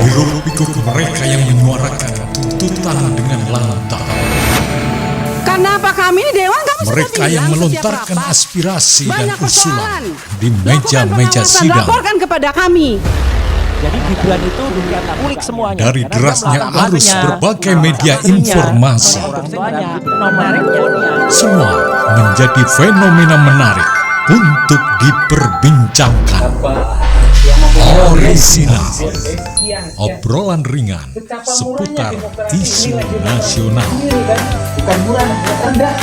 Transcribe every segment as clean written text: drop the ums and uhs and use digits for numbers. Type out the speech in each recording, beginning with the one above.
Hiruk pikuk mereka yang menyuarakan tuntutan dengan lantang. Kenapa kami ini Dewan? Kamu sudah Mereka yang bilang melontarkan setiap rapat aspirasi dan banyak usulan persoalan. di Lakukan meja-meja pengawasan, sidang. laporkan kepada kami. Jadi Gibran itu bukan kulik semuanya. Dari Karena derasnya dia melakukan arus kampanye, berbagai media kampanyenya, informasi, orang tuanya, nomornya. semua menjadi fenomena menarik untuk diperbincangkan. Orisinal, obrolan ringan seputar isu nasional. Bukan murah, rendah.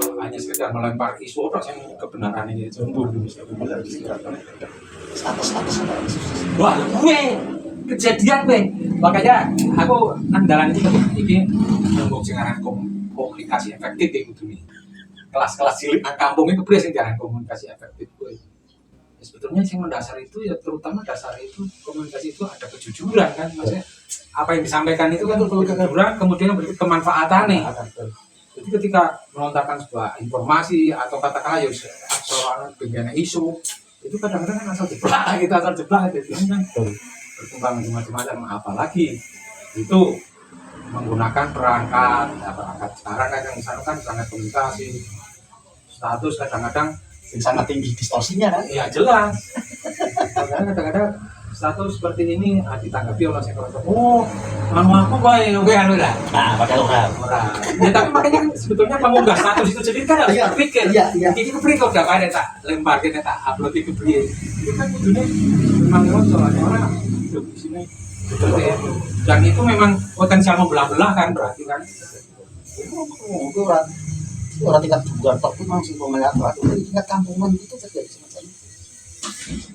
Makanya sekedar melempar isu apa sih kebenaran ini jempol dulu. Status Wah, gue kejadian gue. Makanya aku andalan ini ngomong dengan komunikasi efektif kayak gitu nih. Kelas-kelas cilik nang kampung itu priye sing diarani komunikasi efektif gue. Ya, sebetulnya yang mendasar itu ya terutama dasar itu komunikasi itu ada kejujuran kan, maksudnya apa yang disampaikan itu kan kejujuran kemudian berikut kemanfaatan nih. Jadi ketika melontarkan sebuah informasi atau katakanlah ya soal bagaimana isu itu kadang-kadang kan asal jeblak gitu kan berkembang macam-macam, apalagi itu menggunakan perangkat sekarang kan yang misalkan sangat komunikasi status kadang-kadang sangat tinggi distorsinya kan? ya jelas. Kadang-kadang status seperti ini ditanggapi oleh sektor anu aku anu lah. Nah, pakai lokal. Ya tapi makanya kan sebetulnya pengunggah status itu sendiri kan harus berpikir. Iya. Iki kepri kok gak ada tak lempar kene tak upload iki kepri. Itu kan kudune memang soalnya orang hidup di sini seperti itu. Dan itu memang potensial membelah-belah kan berarti kan. Itu orang tingkat bulan tapi masih melihat di tingkat kampungan itu terjadi semacam itu.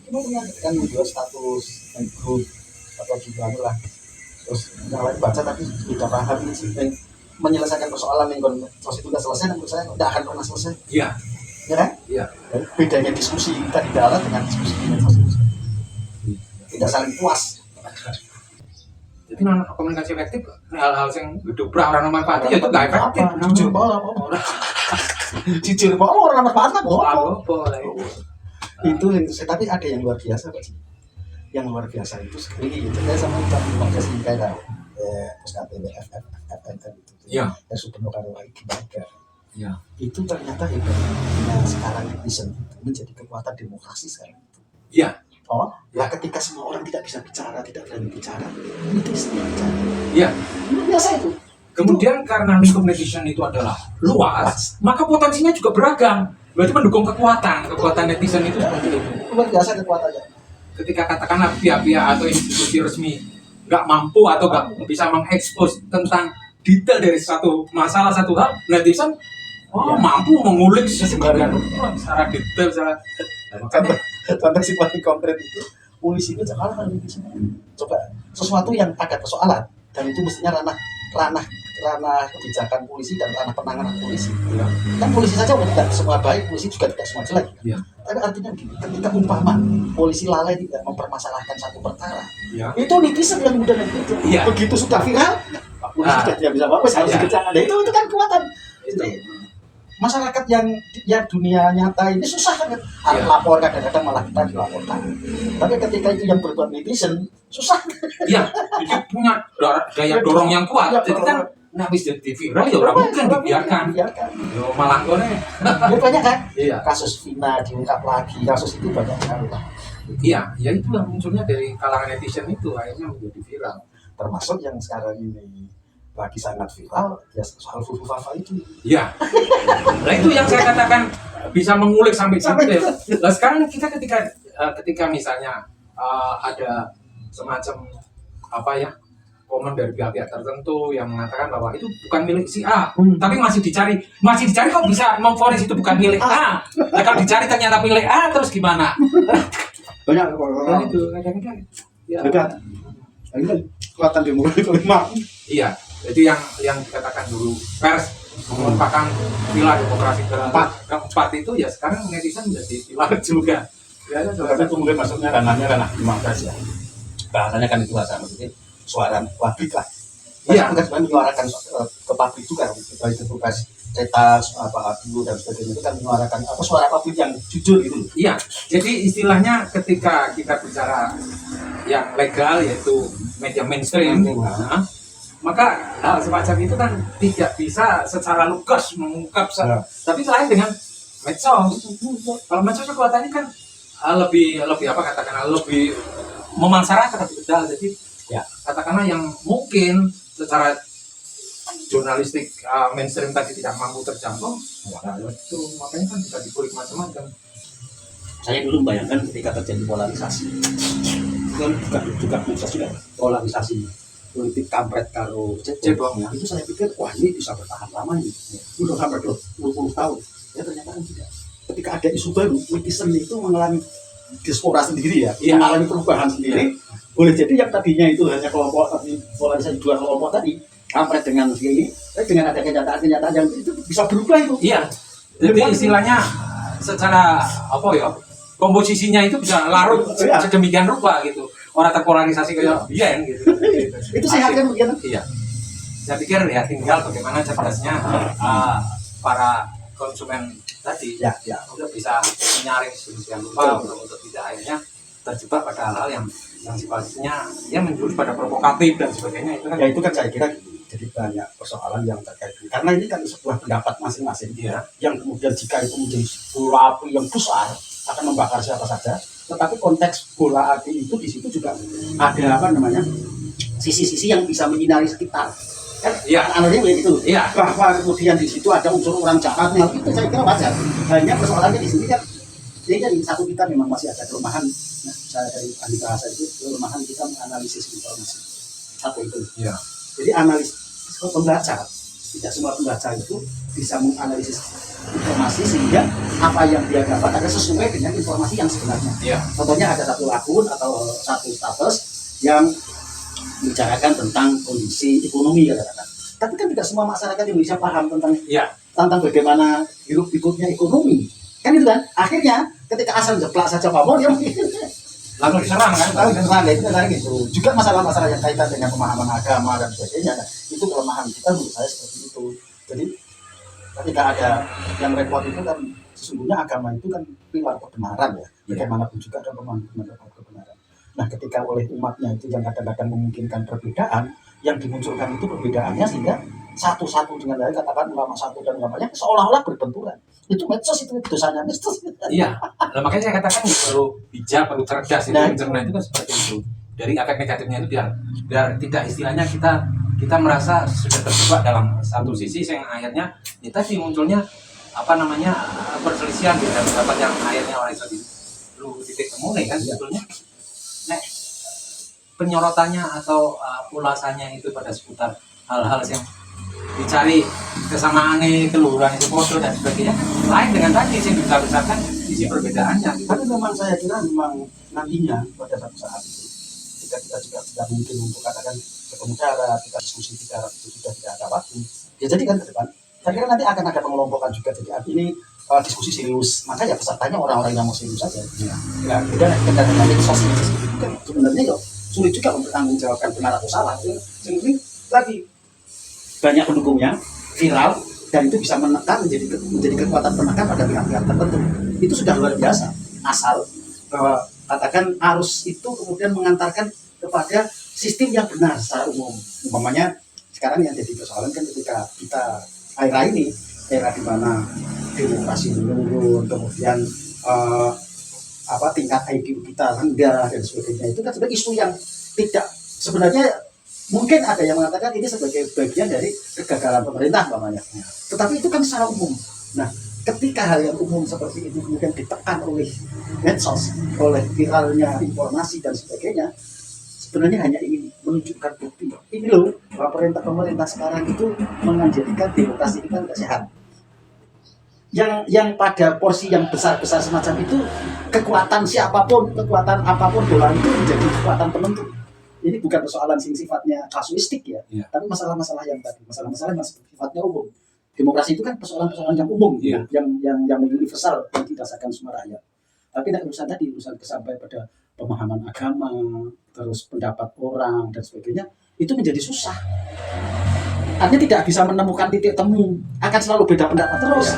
Cuma kan membuat status dan grup atau juga lah. Terus yang lain baca tapi tidak paham sih menyelesaikan persoalan yang kalau itu tidak selesai menurut saya tidak akan pernah selesai. Iya. Ya kan? Iya. Bedanya diskusi kita di darat dengan diskusi di medsos tidak saling puas. Jadi komunikasi efektif hal-hal yang gedobrak orang manfaatnya ya itu nggak efektif. Jujur apa? Jujur apa? Orang manfaat apa? Itu yang tapi ada yang luar biasa Pak. Yang luar biasa itu sekali gitu. Saya sama Pak Jasmin kayak terus FFN itu. Iya. Yang Subeno karo lagi baga. Iya. Itu ternyata hebatnya sekarang netizen itu menjadi kekuatan demokrasi sekarang itu. Iya. Oh, ya ketika semua orang tidak bisa bicara, tidak berani bicara, netizen bicara. Iya. Biasa itu. Kemudian karena lingkup netizen itu adalah luas, maka potensinya juga beragam. Berarti mendukung kekuatan netizen itu seperti itu. Luar biasa kekuatannya. Ketika katakanlah pihak-pihak atau institusi resmi nggak mampu atau nggak bisa mengekspos tentang detail dari satu masalah satu hal, netizen mampu mengulik secara detail, secara Contoh sih paling konkret itu polisi itu sekarang kan polisi. Coba sesuatu yang ada persoalan dan itu mestinya ranah kebijakan polisi dan ranah penanganan polisi. Ya. Kan polisi saja udah tidak semua baik, polisi juga tidak semua jelek. Ya. Tapi artinya gini, ketika umpama polisi lalai tidak mempermasalahkan satu perkara, Ya. itu netizen yang mudah itu. Ya. Begitu sudah viral, Pak polisi sudah tidak bisa apa-apa, harus dikejar. Itu kan kekuatan. Itu masyarakat yang dunia nyata ini susah kan harus lapor, kadang-kadang malah kita dilaporkan. Tapi ketika itu yang berbuat netizen susah. Iya, itu punya daya dorong yang kuat. Jadi kan habis jadi viral ya orang mungkin dibiarkan. Yo malah kone. Banyak kan? Iya. Kasus Vina diungkap lagi, kasus itu banyak sekali lah. Iya, ya itu yang munculnya dari kalangan netizen itu akhirnya menjadi viral. Termasuk yang sekarang ini lagi sangat viral ya soal Fufu Fafa itu. Iya. Nah itu yang saya katakan bisa mengulik sampai detail. Nah sekarang kita ketika misalnya ada semacam apa ya komen dari pihak-pihak tertentu yang mengatakan bahwa itu bukan milik si A, tapi masih dicari kok bisa memvonis itu bukan milik A. Nah kalau dicari ternyata milik A terus gimana? Banyak Nah itu kadang-kadang. Ya. Dekat. Ini kekuatan demokrasi kelima. Iya. Jadi yang dikatakan dulu pers merupakan pilar demokrasi keempat itu ya sekarang netizen menjadi pilar juga. Ya, Tapi kemudian masuknya ranah demokrasi ya. Bahasanya kan itu bahasa maksudnya suara publik lah. Iya. Kan menyuarakan ke publik juga, baik itu tugas cetak apa audio dan sebagainya itu kan menyuarakan apa suara publik yang jujur gitu. Iya, jadi istilahnya ketika kita bicara yang legal yaitu media mainstream, nah, maka hal semacam itu kan tidak bisa secara lugas mengungkap, tapi lain dengan medsos. Kalau medsos kekuatannya kan lebih apa katakanlah lebih memasyarakat lebih detail. Jadi ya katakanlah yang mungkin secara jurnalistik mainstream tadi tidak mampu terjangkau, itu makanya kan bisa dikulik macam-macam. Saya dulu membayangkan ketika terjadi polarisasi, kan juga medsos juga polarisasi politik kampret karo cebong ya. Itu saya pikir wah ini bisa bertahan lama ini, udah sampai 20 tahun. Ya ternyata kan tidak. Ketika ada isu baru, netizen itu mengalami diaspora sendiri ya, mengalami perubahan sendiri. Boleh jadi yang tadinya itu hanya kelompok tapi polarisasi dua kelompok tadi kampret dengan ini, dengan ada kenyataan-kenyataan yang itu bisa berubah itu. Iya. Jadi istilahnya secara apa ya? Komposisinya itu bisa larut sedemikian rupa gitu. Orang terpolarisasi kayak biyen gitu. Itu sehat kan begitu? Iya. Saya pikir ya tinggal bagaimana cerdasnya para konsumen tadi ya untuk bisa menyaring sedemikian rupa untuk tidak akhirnya terjebak pada hal-hal yang sifatnya ya menjurus pada provokatif dan sebagainya itu kan. Ya itu kan saya kira gitu. Jadi banyak persoalan yang terkait ini. Karena ini kan sebuah pendapat masing-masing yang kemudian jika itu menjadi bola api yang besar akan membakar siapa saja. Tetapi konteks bola api itu di situ juga ada apa namanya sisi-sisi yang bisa menyinari sekitar. Kan analoginya begitu. Bahwa kemudian di situ ada unsur orang jahatnya itu saya kira wajar. Hanya persoalannya di sini kan ini dari satu kita memang masih ada kelemahan. Nah, saya dari ahli bahasa itu kelemahan kita menganalisis informasi. Satu itu. Jadi analisis pembaca, tidak semua pembaca itu bisa menganalisis informasi sehingga apa yang dia dapat ada sesuai dengan informasi yang sebenarnya. Contohnya ada satu akun atau satu status yang membicarakan tentang kondisi ekonomi katakan. Tapi kan tidak semua masyarakat Indonesia paham tentang bagaimana hidup pikuknya ekonomi. Kan itu kan akhirnya ketika asal jeplak saja pamor dia langsung diserang kan? Itu kan gitu. Juga masalah-masalah yang kaitan dengan pemahaman agama dan sebagainya, itu kelemahan kita menurut saya seperti itu. Jadi ketika ada yang repot itu kan sesungguhnya agama itu kan pilar kebenaran ya. Bagaimanapun juga ada pemahaman kebenaran. Nah ketika oleh umatnya itu yang kadang-kadang memungkinkan perbedaan, yang dimunculkan itu perbedaannya sehingga satu-satu dengan lain katakan ulama satu dan ulamanya seolah-olah berbenturan. Itu medsos itu dosanya medsos. Iya. Nah, makanya saya katakan perlu bijak, perlu cerdas itu internet itu kan seperti itu. Dari efek negatifnya itu biar tidak istilahnya kita merasa sudah terjebak dalam satu sisi yang akhirnya ya tadi munculnya apa namanya perselisihan dan pendapat yang akhirnya orang itu lu titik temu nih kan sebetulnya. Nah, penyorotannya atau ulasannya itu pada seputar hal-hal yang dicari kesamaannya, keluhuran itu foto dan sebagainya lain dengan tadi yang dibesarkan sisi perbedaannya. Tapi memang saya kira memang nantinya pada satu saat itu ketika kita juga tidak mungkin untuk katakan ketemu cara kita diskusi bicara itu sudah tidak ada waktu ya jadi kan ke depan saya kira nanti akan ada pengelompokan juga. Jadi ini diskusi serius maka ya pesertanya orang-orang yang mau serius saja ya kemudian nanti sosial itu kan sebenarnya ya sulit juga untuk tanggung jawabkan benar atau salah sehingga tadi banyak pendukungnya viral dan itu bisa menekan menjadi kekuatan penekan pada pihak-pihak tertentu. Itu sudah luar biasa asal bahwa katakan arus itu kemudian mengantarkan kepada sistem yang benar secara umum. Umpamanya sekarang yang jadi persoalan kan ketika kita era ini era di mana demokrasi menurun kemudian tingkat IQ kita rendah dan sebagainya itu kan sebenarnya isu yang tidak sebenarnya mungkin ada yang mengatakan ini sebagai bagian dari kegagalan pemerintah umpamanya. Tetapi itu kan secara umum. Nah, ketika hal yang umum seperti itu kemudian ditekan oleh medsos, oleh viralnya informasi dan sebagainya, sebenarnya hanya ingin menunjukkan bukti. Ini loh, bahwa pemerintah sekarang itu menjadikan demokrasi kita tidak sehat. Yang pada porsi yang besar-besar semacam itu, kekuatan siapapun, kekuatan apapun bola itu menjadi kekuatan penentu. Ini bukan persoalan yang sifatnya kasuistik ya, tapi masalah-masalah yang tadi, masalah-masalah yang sifatnya umum. Demokrasi itu kan persoalan-persoalan yang umum, yang universal yang dirasakan semua rakyat. Tapi urusan tadi, urusan sampai pada pemahaman agama, terus pendapat orang dan sebagainya, itu menjadi susah. Artinya tidak bisa menemukan titik temu, akan selalu beda pendapat terus.